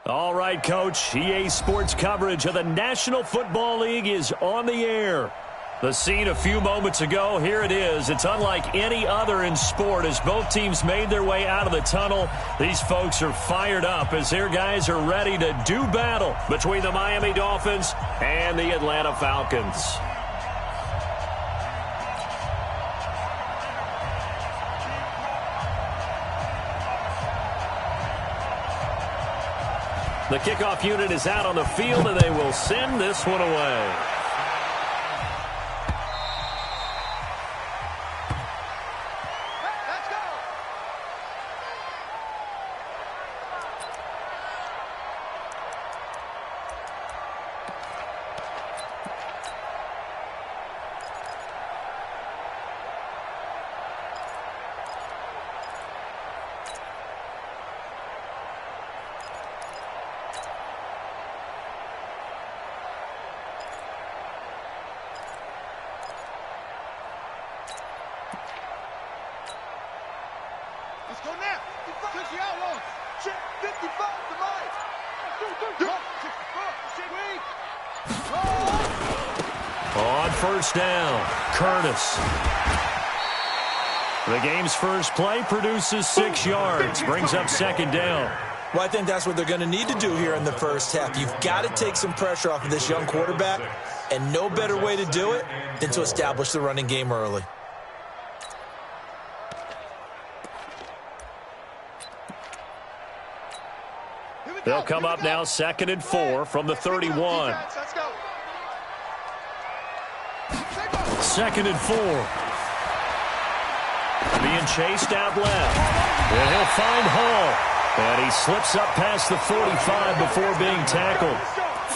All right, Coach. EA Sports coverage of the National Football League is on the air. The scene a few moments ago, here it is. It's unlike any other in sport as both teams made their way out of the tunnel. These folks are fired up as their guys are ready to do battle between the Miami Dolphins and the Atlanta Falcons. The kickoff unit is out on the field, and they will send this one away. Let's go now. 50 outlaws. 55 to Mike. On first down, Curtis. The game's first play produces 6 yards, brings up second down. Well, I think that's what they're going to need to do here in the first half. You've got to take some pressure off of this young quarterback, and no better way to do it than to establish the running game early. They'll come up now, 2nd and 4 from the 31. 2nd and 4. Being chased out left. And he'll find Hall. And he slips up past the 45 before being tackled.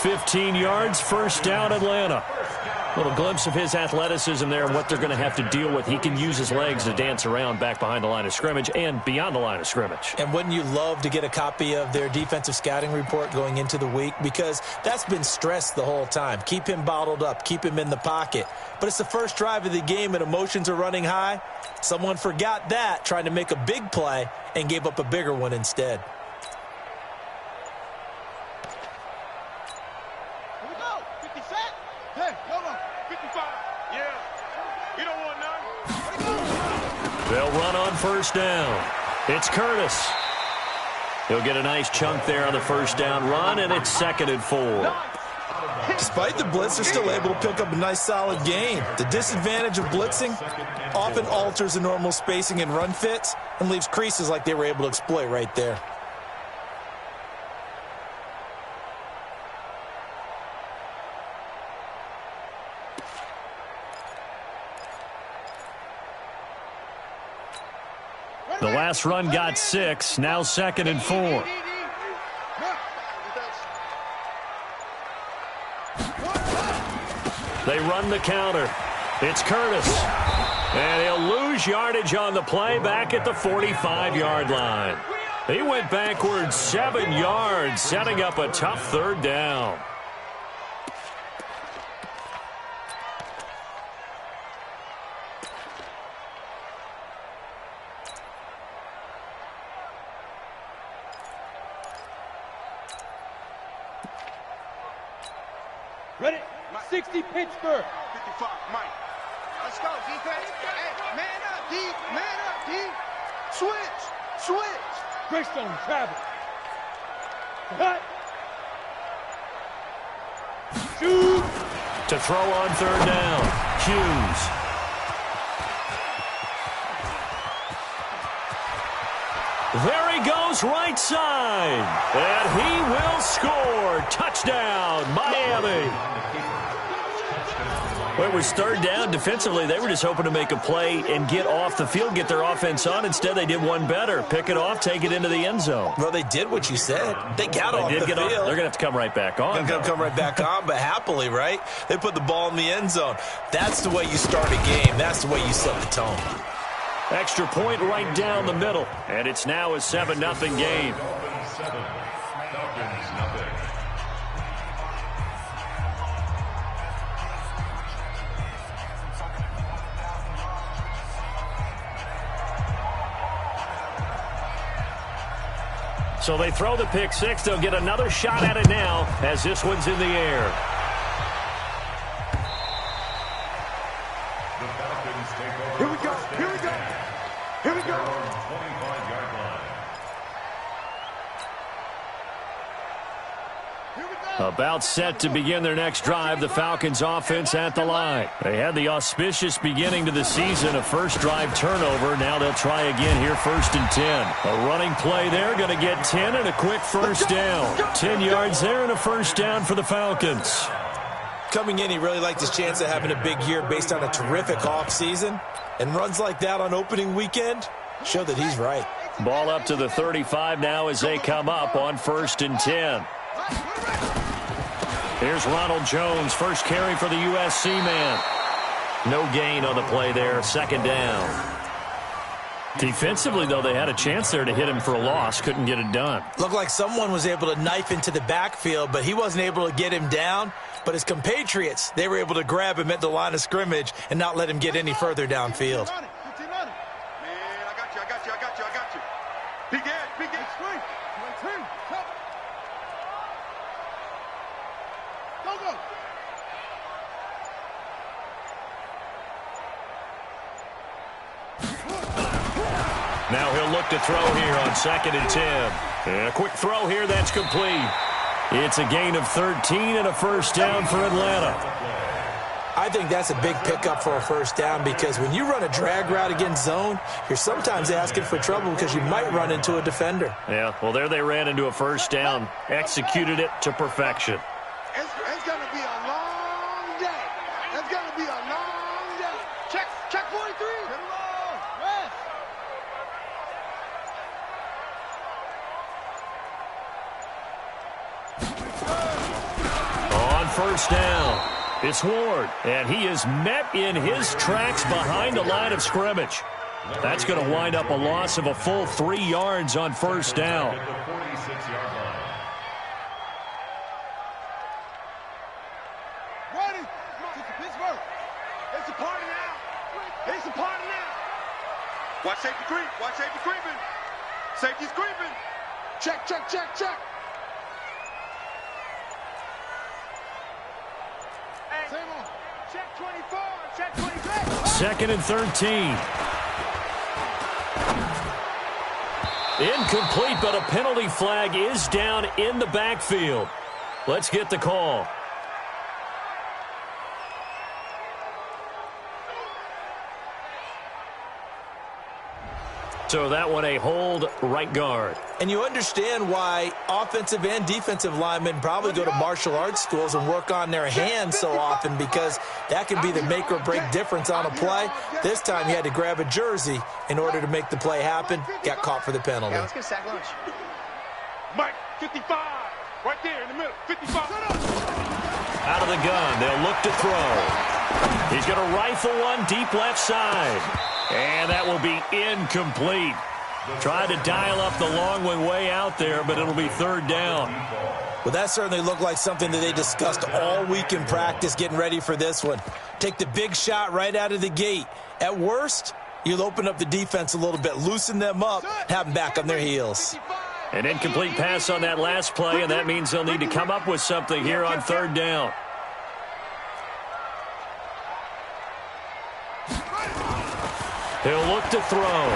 15 yards, first down, Atlanta. A little glimpse of his athleticism there and what they're going to have to deal with. He can use his legs to dance around back behind the line of scrimmage and beyond the line of scrimmage. And wouldn't you love to get a copy of their defensive scouting report going into the week? Because that's been stressed the whole time. Keep him bottled up. Keep him in the pocket. But it's the first drive of the game and emotions are running high. Someone forgot that, trying to make a big play, and gave up a bigger one instead. Here we go. 50 set. Hey, hold on. 55. Yeah. You don't want none. They'll run on first down. It's Curtis. He'll get a nice chunk there on the first down run, and it's 2nd and 4. Despite the blitz, they're still able to pick up a nice, solid gain. The disadvantage of blitzing often alters the normal spacing and run fits and leaves creases like they were able to exploit right there. The last run got 6, now 2nd and 4. They run the counter. It's Curtis. And he'll lose yardage on the play back at the 45-yard line. He went backwards 7 yards, setting up a tough third down. Ready? 60 Pittsburgh. 55, Mike. Let's go, defense. Hey, man up, D. Man up, D. Switch. Greystone, travel. Cut. Shoot. To throw on third down, Hughes. There he goes, right side. And he will score. Touchdown, Miami. Well, it was third down. Defensively, they were just hoping to make a play and get off the field, get their offense on. Instead, they did one better. Pick it off, take it into the end zone. Well, they did what you said. They got off the field. They're going to have to come right back on. They're going to come right back on, but happily, right? They put the ball in the end zone. That's the way you start a game. That's the way you set the tone. Extra point right down the middle. And it's now a 7-0 game. So they throw the pick six. They'll get another shot at it now as this one's in the air. Here we go. Here we go. Here we go. About set to begin their next drive, the Falcons offense at the line. They had the auspicious beginning to the season, a first drive turnover. Now they'll try again here, 1st and 10. A running play there, going to get 10 and a quick first down. 10 yards there and a first down for the Falcons. Coming in, he really liked his chance of having a big year based on a terrific offseason. And runs like that on opening weekend show that he's right. Ball up to the 35 now as they come up on 1st and 10. Here's Ronald Jones, first carry for the USC man. No gain on the play there, 2nd down. Defensively, though, they had a chance there to hit him for a loss. Couldn't get it done. Looked like someone was able to knife into the backfield, but he wasn't able to get him down. But his compatriots, they were able to grab him at the line of scrimmage and not let him get any further downfield. Man, I got you. Big edge. Swing. Go. Now he'll look to throw here on 2nd and 10. And a quick throw here, that's complete. It's a gain of 13 and a first down for Atlanta. I think that's a big pickup for a first down because when you run a drag route against zone, you're sometimes asking for trouble because you might run into a defender. Yeah, well, there they ran into a first down. Executed it to perfection. It's going to be a long day. It's going to be a long day. Check 43. Rest. On first down, it's Ward, and he is met in his tracks behind the line of scrimmage. That's going to wind up a loss of a full 3 yards on first down. Ready. Pittsburgh. It's a party now. It's a party now. Watch safety creeping. Safety's creeping. Check. Same on. Check 24. Check 23. 2nd and 13. Incomplete, but a penalty flag is down in the backfield. Let's get the call. So that one a hold, right guard. And you understand why offensive and defensive linemen probably go to martial arts schools and work on their hands so often because that can be the make or break difference on a play. This time he had to grab a jersey in order to make the play happen. Got caught for the penalty. Yeah, let's get sack lunch. Mike, 55. Right there in the middle. 55. Out of the gun, they'll look to throw. He's going to rifle one deep left side. And that will be incomplete. Tried to dial up the long one way out there, but it'll be 3rd down. Well, that certainly looked like something that they discussed all week in practice getting ready for this one. Take the big shot right out of the gate. At worst, you'll open up the defense a little bit, loosen them up, have them back on their heels. An incomplete pass on that last play, and that means they'll need to come up with something here on 3rd down. He'll look to throw.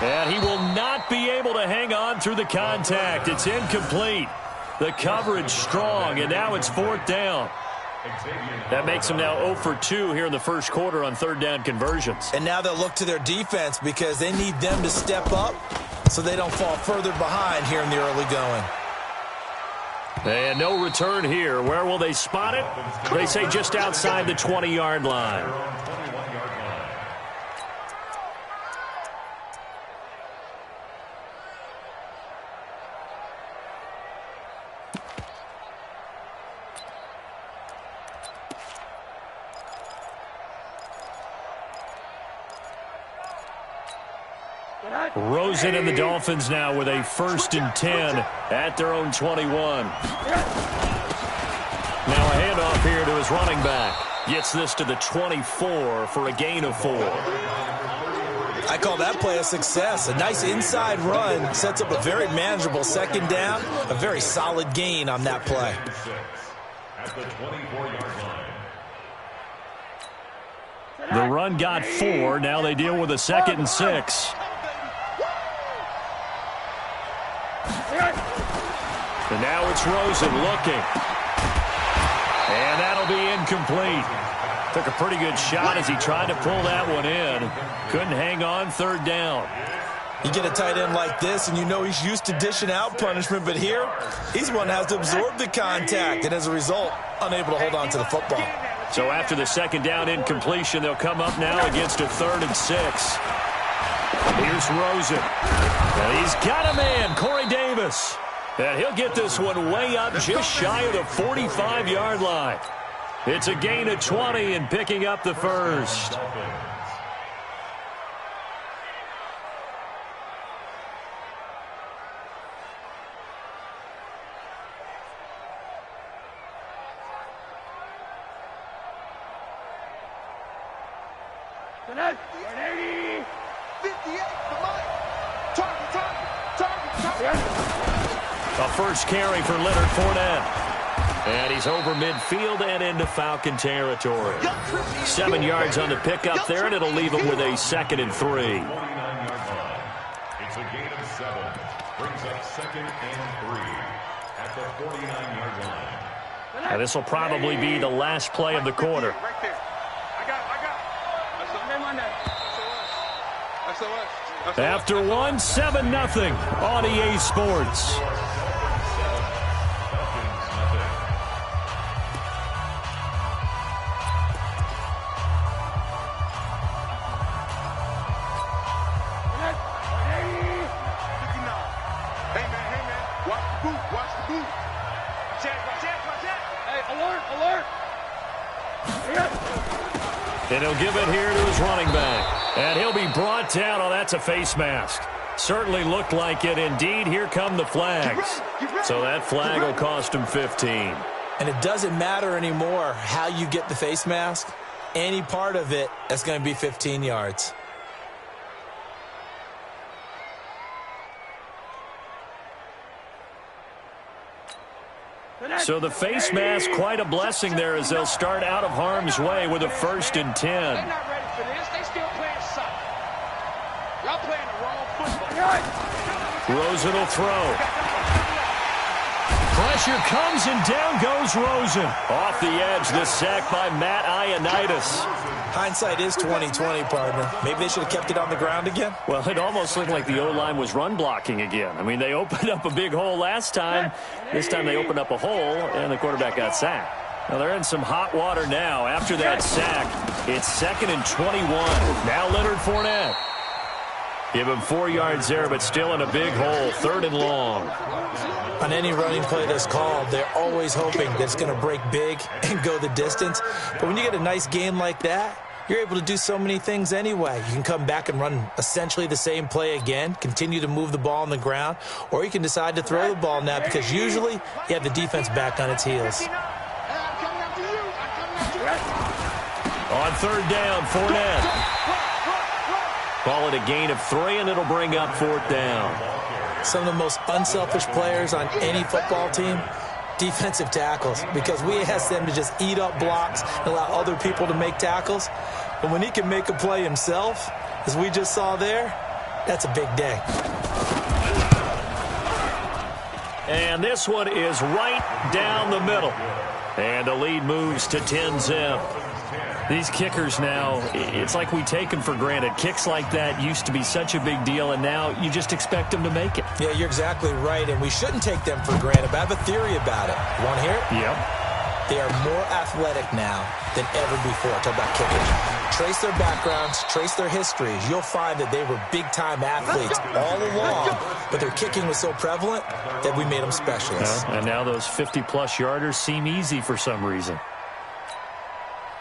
And he will not be able to hang on through the contact. It's incomplete. The coverage strong, and now it's 4th down. That makes them now 0 for 2 here in the first quarter on 3rd down conversions. And now they'll look to their defense because they need them to step up so they don't fall further behind here in the early going. And no return here. Where will they spot it? They say just outside the 20-yard line. Rosen and the Dolphins now with a 1st and 10 at their own 21. Now a handoff here to his running back. Gets this to the 24 for a gain of 4. I I call that play a success. A nice inside run sets up a very manageable second down, a very solid gain on that play. At the 24-yard line. The run got 4. Now they deal with a 2nd and 6. And now it's Rosen looking. And that'll be incomplete. Took a pretty good shot as he tried to pull that one in. Couldn't hang on, 3rd down. You get a tight end like this, and you know he's used to dishing out punishment, but here, he's one that has to absorb the contact, and as a result, unable to hold on to the football. So after the 2nd down incompletion, they'll come up now against a 3rd and 6. Here's Rosen. And he's got a man, Corey Davis. And he'll get this one way up just shy of the 45-yard line. It's a gain of 20 and picking up the 1st. A first carry for Leonard Fournette. And he's over midfield and into Falcon territory. 7 yards on the pickup there, and it'll leave him with a 2nd and 3. 49-yard line. It's a gain of 7. Brings up 2nd and 3 at the 49-yard line. Now this will probably be the last play of the quarter. Right there. I got. That's After 1, 7-0 on EA Sports. And he'll give it here to his running back. And he'll be brought down. Oh, that's a face mask. Certainly looked like it. Indeed, here come the flags. So that flag will cost him 15. And it doesn't matter anymore how you get the face mask. Any part of it, that's going to be 15 yards. So the face mask, quite a blessing there as they'll start out of harm's way with a 1st and 10. They're not ready for this. They still playing soccer. Y'all playing the wrong football. Rosen will throw. Pressure comes and down goes Rosen. Off the edge, the sack by Matt Ioannidis. Hindsight is 20/20, partner. Maybe they should have kept it on the ground again. Well, it almost looked like the O-line was run blocking again. I mean, they opened up a big hole last time. This time they opened up a hole, and the quarterback got sacked. Now they're in some hot water now. After that sack, it's 2nd and 21. Now Leonard Fournette. Give him 4 yards there, but still in a big hole. 3rd and long. On any running play that's called, they're always hoping that it's going to break big and go the distance. But when you get a nice game like that, you're able to do so many things anyway. You can come back and run essentially the same play again, continue to move the ball on the ground, or you can decide to throw the ball now because usually you have the defense back on its heels. On 3rd down, Fournette. Call it a gain of 3, and it'll bring up 4th down. Some of the most unselfish players on any football team, defensive tackles, because we ask them to just eat up blocks and allow other people to make tackles. But when he can make a play himself, as we just saw there, that's a big day. And this one is right down the middle. And the lead moves to 10-zip. These kickers now, it's like we take them for granted. Kicks like that used to be such a big deal, and now you just expect them to make it. Yeah, you're exactly right, and we shouldn't take them for granted, but I have a theory about it. You want to hear it? Yep. They are more athletic now than ever before. Talk about kickers. Trace their backgrounds, trace their histories. You'll find that they were big-time athletes all along, but their kicking was so prevalent that we made them specialists. And now those 50-plus yarders seem easy for some reason.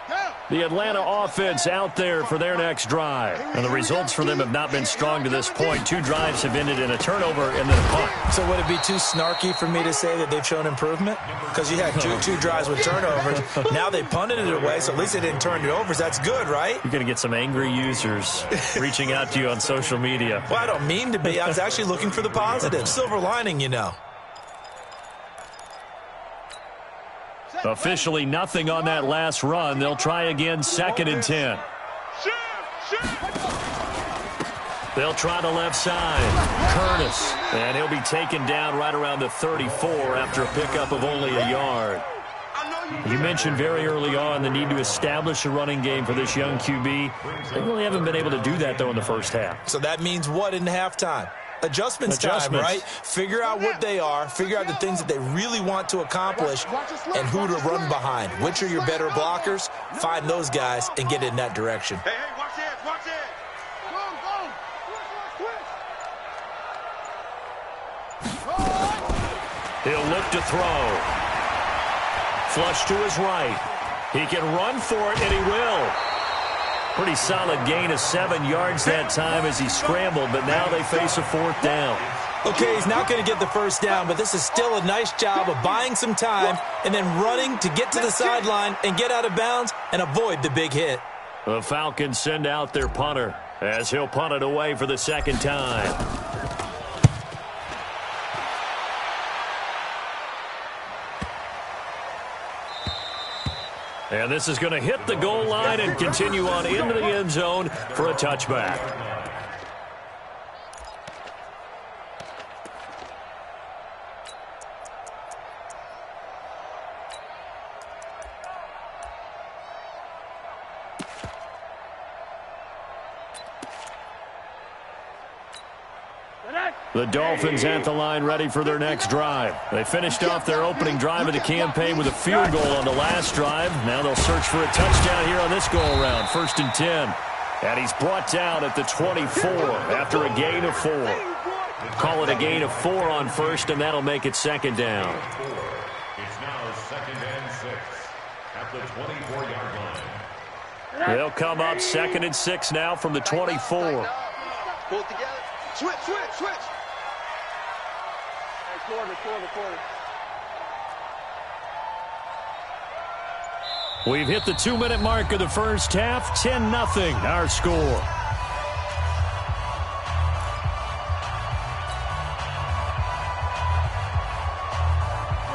Go! The Atlanta offense out there for their next drive. And the results for them have not been strong to this point. 2 drives have ended in a turnover and then a punt. So would it be too snarky for me to say that they've shown improvement? Because you had two drives with turnovers. Now they punted it away, so at least they didn't turn it over. So that's good, right? You're going to get some angry users reaching out to you on social media. Well, I don't mean to be. I was actually looking for the positive. Silver lining, you know. Officially nothing on that last run. They'll try again, 2nd and 10. They'll try the left side. Curtis. And he'll be taken down right around the 34 after a pickup of only a yard. You mentioned very early on the need to establish a running game for this young QB. They really haven't been able to do that, though, in the first half. So that means what in halftime? Adjustments time, right? Figure out what they are, figure out the things that they really want to accomplish, and who to run behind. Which are your better blockers? Find those guys and get in that direction. Hey, watch it, watch it. Go. He'll look to throw. Flush to his right. He can run for it, and he will. Pretty solid gain of 7 yards that time as he scrambled, but now they face a 4th down. Okay, he's not going to get the first down, but this is still a nice job of buying some time and then running to get to the sideline and get out of bounds and avoid the big hit. The Falcons send out their punter as he'll punt it away for the 2nd time. And this is going to hit the goal line and continue on into the end zone for a touchback. The Dolphins at the line ready for their next drive. They finished off their opening drive of the campaign with a field goal on the last drive. Now they'll search for a touchdown here on this go-around. 1st and 10. And he's brought down at the 24 after a gain of 4. Call it a gain of 4 on 1st, and that'll make it 2nd down. It's now 2nd and 6 at the 24-yard line. They'll come up 2nd and 6 now from the 24. Pull it together. Switch, switch, switch. Quarter. We've hit the 2-minute mark of the first half. 10-0 our score.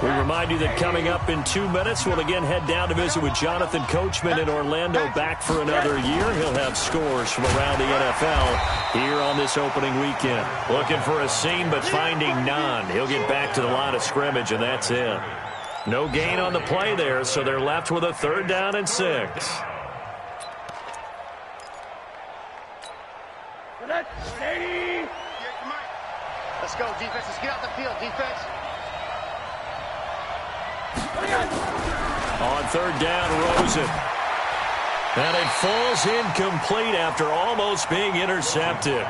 We remind you that coming up in 2 minutes, we'll again head down to visit with Jonathan Coachman in Orlando, back for another year. He'll have scores from around the NFL here on this opening weekend. Looking for a seam, but finding none. He'll get back to the line of scrimmage, and that's it. No gain on the play there, so they're left with a 3rd down and 6. Steady. Let's go, defense. Let's get out the field, defense. On 3rd down, Rosen. And it falls incomplete after almost being intercepted.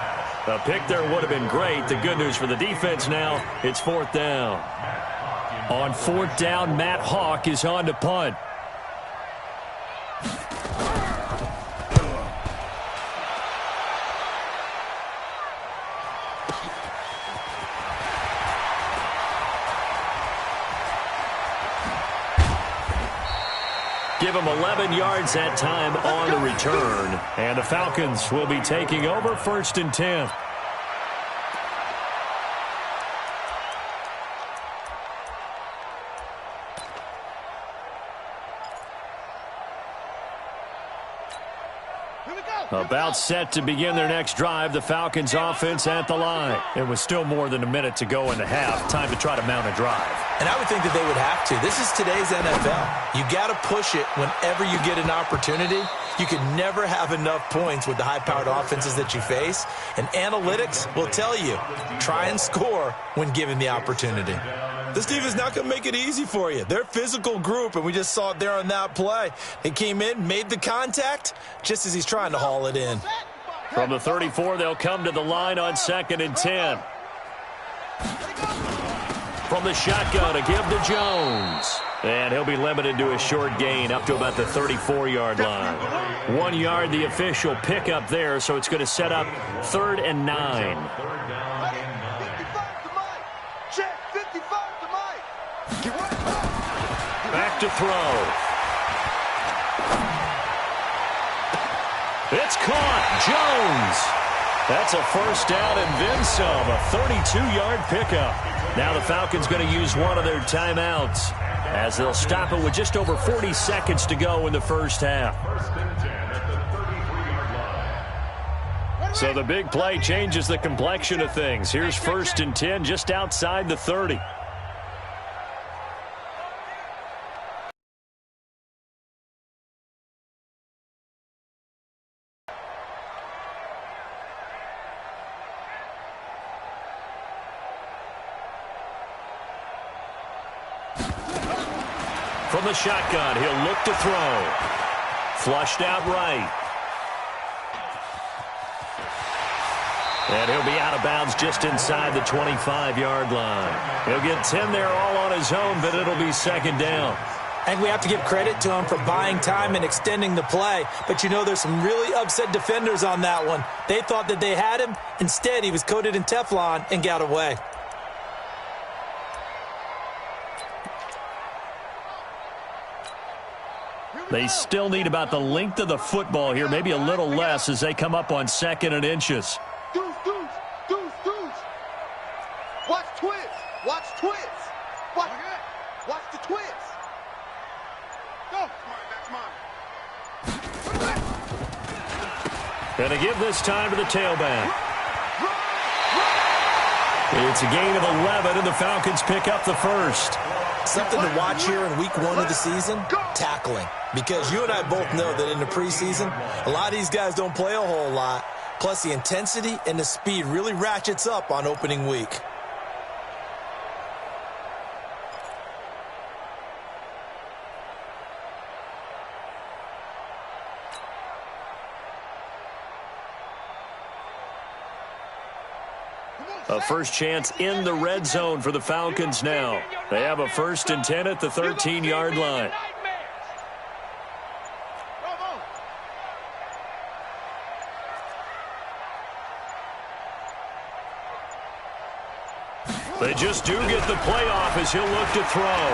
A pick there would have been great. The good news for the defense now, it's 4th down. On 4th down, Matt Hawk is on to punt. Give him 11 yards that time on the return. And the Falcons will be taking over 1st and 10. About set to begin their next drive, the Falcons offense at the line. It was still more than a minute to go in the half. Time to try to mount a drive. And I would think that they would have to. This is today's NFL. You got to push it whenever you get an opportunity. You can never have enough points with the high-powered offenses that you face. And analytics will tell you, try and score when given the opportunity. This team is not going to make it easy for you. They're a physical group, and we just saw it there on that play. They came in, made the contact, just as he's trying to haul it in. From the 34, they'll come to the line on 2nd and 10. From the shotgun, a give to Jones. And he'll be limited to a short gain up to about the 34-yard line. 1 yard, the official pickup there, so it's going to set up 3rd and 9. 55 to Mike. Check, 55 to Mike. Back to throw. It's caught. Jones. That's a first down and then some. A 32-yard pickup. Now the Falcons going to use one of their timeouts as they'll stop it with just over 40 seconds to go in the first half. So the big play changes the complexion of things. Here's 1st and 10 just outside the 30. From the shotgun, he'll look to throw. Flushed out right. And he'll be out of bounds just inside the 25-yard line. He'll get 10 there all on his own, but it'll be 2nd down. And we have to give credit to him for buying time and extending the play. But, you know, there's some really upset defenders on that one. They thought that they had him. Instead, he was coated in Teflon and got away. They still need about the length of the football here, maybe a little less as they come up on 2nd and inches. Deuce. Watch twist. Watch twist. Watch the twist. Go. That's mine. And to give this time to the tailback. It's a gain of 11, and the Falcons pick up the first. Something to watch here in week 1 of the season, tackling. Because you and I both know that in the preseason, a lot of these guys don't play a whole lot. Plus, the intensity and the speed really ratchets up on opening week. A first chance in the red zone for the Falcons now. They have a 1st and 10 at the 13-yard line. They just do get the playoff as he'll look to throw.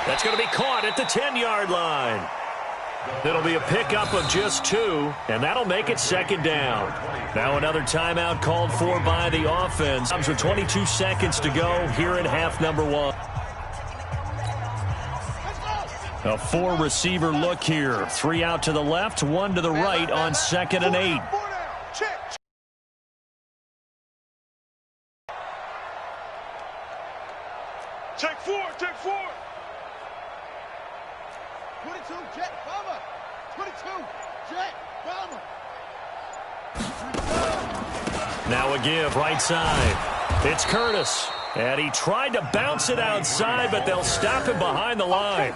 That's going to be caught at the 10-yard line. It'll be a pickup of just 2, and that'll make it 2nd down. Now another timeout called for by the offense. With 22 seconds to go here in half number 1. A 4-receiver look here. 3 out to the left, 1 to the right on 2nd and 8. Check 4. 22, jet, bomber. 22, jet, bomber. Now a give right side. It's Curtis. And he tried to bounce it outside, but they'll stop him behind the line.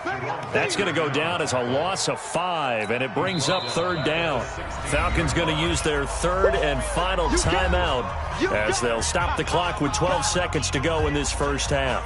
That's going to go down as a loss of 5, and it brings up 3rd down. Falcons going to use their 3rd and final timeout as they'll stop the clock with 12 seconds to go in this first half.